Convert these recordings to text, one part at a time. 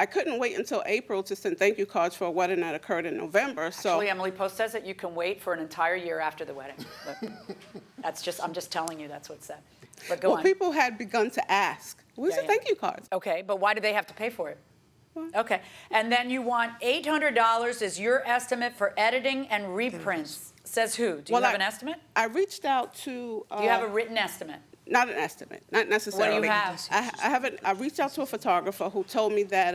I couldn't wait until April to send thank you cards for a wedding that occurred in November. So Actually, Emily Post says that you can wait for an entire year after the wedding. But I'm just telling you that's what's said. But go on. people had begun to ask, where's the thank you cards? Okay, but why do they have to pay for it? Okay, and then you want $800 is your estimate for editing and reprints. Says who? Do you have an estimate? I reached out to... Do you have a written estimate? Not an estimate, not necessarily. What do you have? I reached out to a photographer who told me that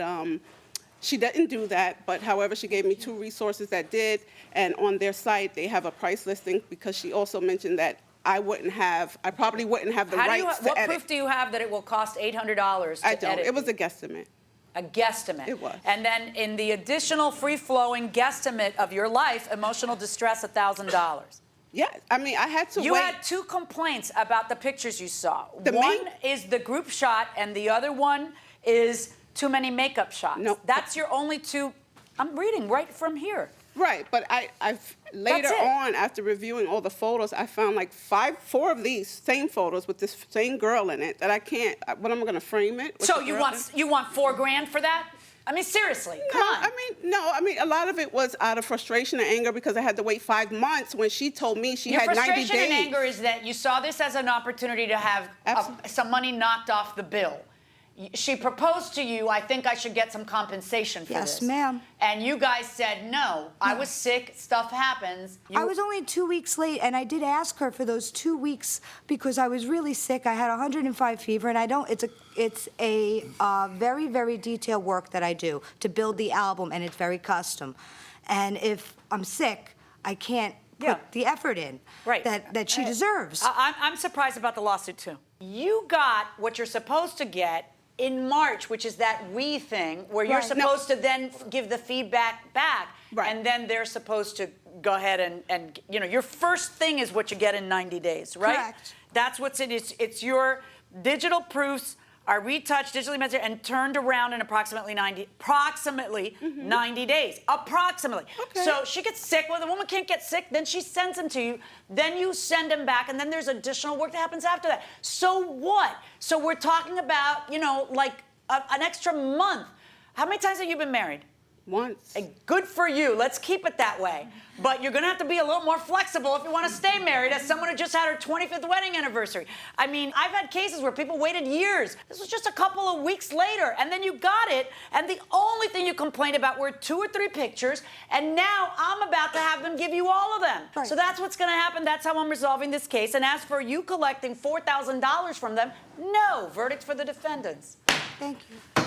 she didn't do that, but however, she gave me 2 resources that did, and on their site, they have a price listing because she also mentioned that I probably wouldn't have the rights to edit. What proof do you have that it will cost $800 to I don't. edit? It was a guesstimate. A guesstimate. It was. And then in the additional free-flowing guesstimate of your life, emotional distress, $1,000. Yeah, I mean, I had to wait. You had 2 complaints about the pictures you saw. One is the group shot, and the other one is too many makeup shots. No. That's your only 2. I'm reading right from here. Right, but I've later on, after reviewing all the photos, I found like 4 of these same photos with this same girl in it that I can't. What am I going to frame it? So you want $4 grand for that? I mean, seriously, come on. I mean, a lot of it was out of frustration and anger because I had to wait 5 months when she told me she had 90 days. Your frustration and anger is that you saw this as an opportunity to have some money knocked off the bill. She proposed to you, I think I should get some compensation for this. Yes, ma'am. And you guys said, no, I was sick, stuff happens. I was only 2 weeks late, and I did ask her for those 2 weeks because I was really sick. I had 105 fever, and it's a very, very detailed work that I do to build the album, and it's very custom. And if I'm sick, I can't put the effort in that she deserves. I'm surprised about the lawsuit, too. You got what you're supposed to get in March, which is that we thing, where you're supposed to then give the feedback back, and then they're supposed to go ahead and your first thing is what you get in 90 days, right? Correct. That's what's in it. It's your digital proofs are retouched, digitally measured, and turned around in approximately 90 days. Approximately. Okay. So she gets sick. Well, the woman can't get sick. Then she sends them to you. Then you send them back, and then there's additional work that happens after that. So what? So we're talking about, like an extra month. How many times have you been married? Once. Good for you. Let's keep it that way. But you're going to have to be a little more flexible if you want to stay married as someone who just had her 25th wedding anniversary. I mean, I've had cases where people waited years. This was just a couple of weeks later, and then you got it, and the only thing you complained about were 2 or 3 pictures, and now I'm about to have them give you all of them. Right. So that's what's going to happen. That's how I'm resolving this case. And as for you collecting $4,000 from them, no. Verdict for the defendants. Thank you.